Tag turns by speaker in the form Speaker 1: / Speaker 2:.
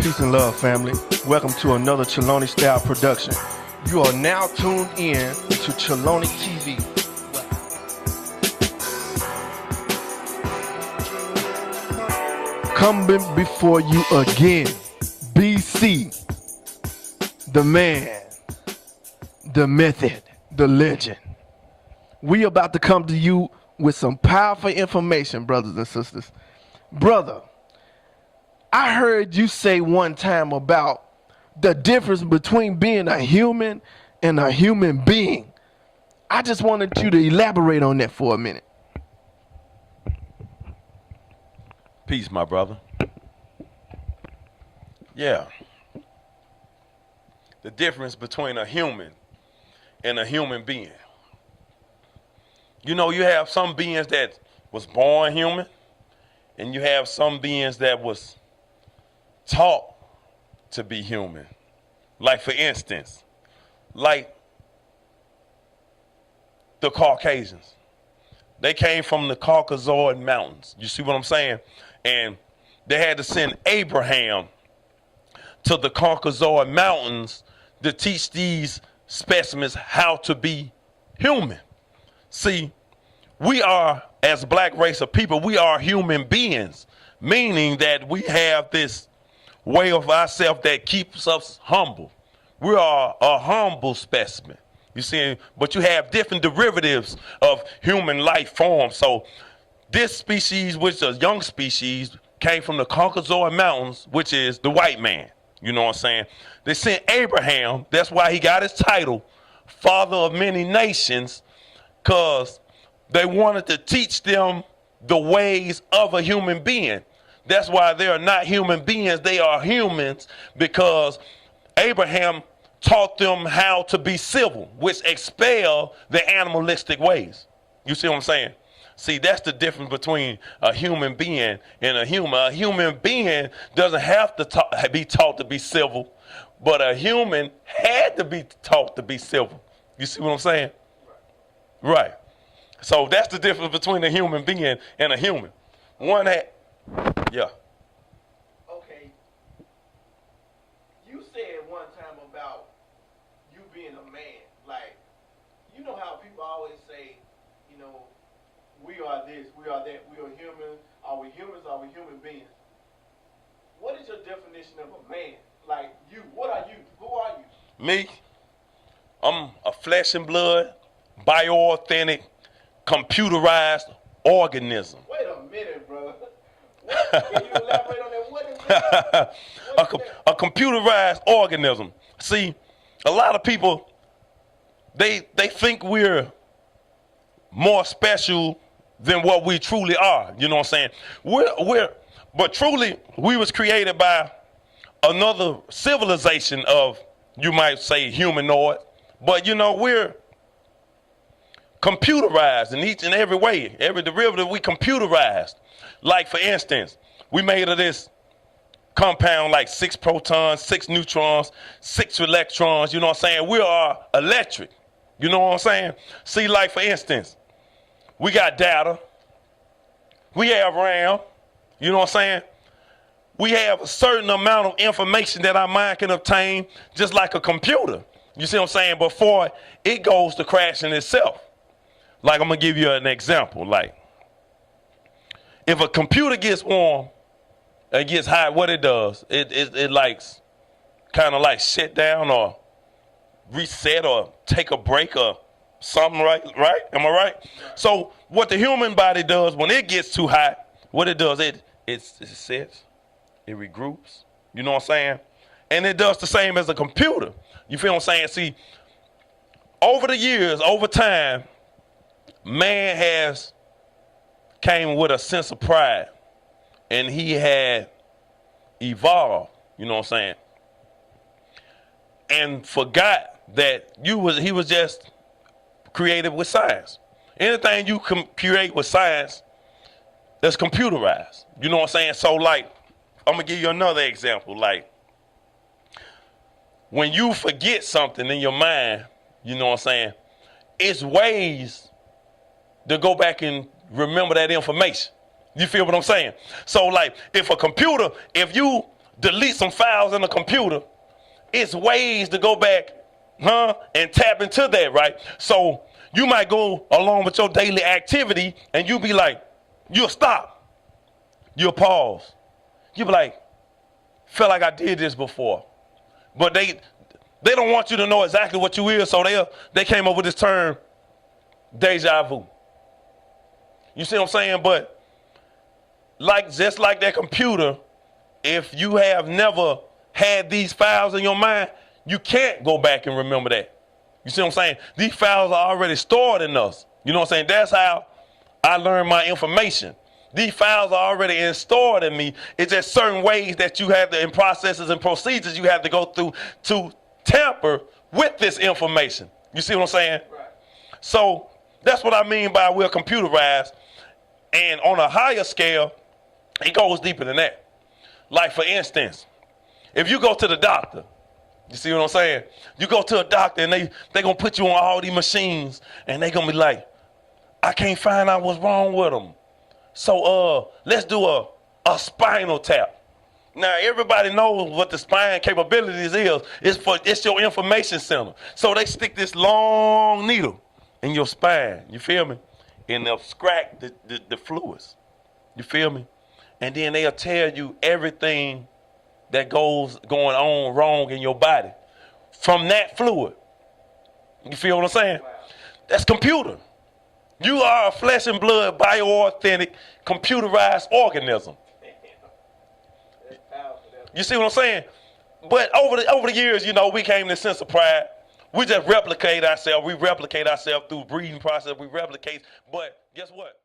Speaker 1: Peace and love, family. Welcome to another Cheloni Style production. You are now tuned in to Cheloni TV. Coming before you again, BC, the man, the method, the legend. We about to come to you with some powerful information, brothers and sisters. Brother, I heard you say one time about the difference between being a human and a human being. I just wanted you to elaborate on that for a minute.
Speaker 2: Peace, my brother. Yeah. The difference between a human and a human being. You know, you have some beings that was born human, and you have some beings that was taught to be human. Like, for instance, like the Caucasians. They came from the Caucasoid Mountains. You see what I'm saying? And they had to send Abraham to the Caucasoid Mountains to teach these specimens how to be human. See, we are, as a black race of people, we are human beings, meaning that we have this way of ourselves that keeps us humble. We are a humble specimen. You see, but you have different derivatives of human life forms. So this species, which is a young species, came from the Caucasoid Mountains, which is the white man. You know what I'm saying? They sent Abraham. That's why he got his title, Father of Many Nations, because they wanted to teach them the ways of a human being. That's why they are not human beings. They are humans, because Abraham taught them how to be civil, which expel the animalistic ways. You see what I'm saying? See, that's the difference between a human being and a human. A human being doesn't have to be taught to be civil, but a human had to be taught to be civil. You see what I'm saying? Right. So that's the difference between a human being and a human. One had, yeah.
Speaker 1: Okay. You said one time about you being a man. Like, you know how people always say, you know, we are this, we are that, we are human. Are we humans? Are we human beings? What is your definition of a man? Like, you, what are you? Who are you?
Speaker 2: Me? I'm a flesh and blood, bioauthentic, computerized organism.
Speaker 1: Wait a minute, bro. What? Can you elaborate on that? What is that?
Speaker 2: A computerized organism. See, a lot of people, they think we're more special than what we truly are. You know what I'm saying? But truly, we was created by another civilization of, you might say, humanoid. But, you know, we're computerized in each and every way. Every derivative we computerized. Like, for instance, we made of this compound like 6 protons, 6 neutrons, 6 electrons. You know what I'm saying? We are electric. You know what I'm saying? See, like, for instance, we got data. We have RAM. You know what I'm saying? We have a certain amount of information that our mind can obtain, just like a computer. You see what I'm saying? Before it goes to crashing itself. Like, I'm going to give you an example. Like, if a computer gets warm, it gets hot, what it does, it likes kind of like shut down or reset or take a break or something, right? Am I right? So what the human body does when it gets too hot, what it does, it sets, it regroups, you know what I'm saying? And it does the same as a computer. You feel what I'm saying? See, over the years, over time, man has came with a sense of pride, and he had evolved, you know what I'm saying? And forgot that he was just created with science. Anything you can create with science, that's computerized. You know what I'm saying? So, like, I'm gonna give you another example. Like, when you forget something in your mind, you know what I'm saying, it's ways to go back and remember that information. You feel what I'm saying? So, like, if a computer, if you delete some files in the computer, it's ways to go back, and tap into that, right? So you might go along with your daily activity and you be like, you'll stop. You'll pause. You'll be like, feel like I did this before. But they don't want you to know exactly what you is, so they came up with this term, deja vu. You see what I'm saying? But just like that computer, if you have never had these files in your mind, you can't go back and remember that. You see what I'm saying? These files are already stored in us. You know what I'm saying? That's how I learn my information. These files are already stored in me. It's just certain ways that you have to, in processes and procedures you have to go through to tamper with this information. You see what I'm saying? Right. So that's what I mean by we're computerized. And on a higher scale, it goes deeper than that. Like, for instance, if you go to the doctor, you see what I'm saying? You go to a doctor and they going to put you on all these machines and they going to be like, I can't find out what's wrong with them. So let's do a spinal tap. Now, everybody knows what the spine capabilities is. It's your information center. So they stick this long needle in your spine, you feel me? And they'll scratch the fluids, you feel me? And then they'll tell you everything that going on wrong in your body from that fluid. You feel what I'm saying? Wow. That's computer. You are a flesh and blood, bioauthentic, computerized organism. You see what I'm saying? But over the years, we came to this sense of pride. We just replicate ourselves. We replicate ourselves through breeding process. We replicate. But guess what?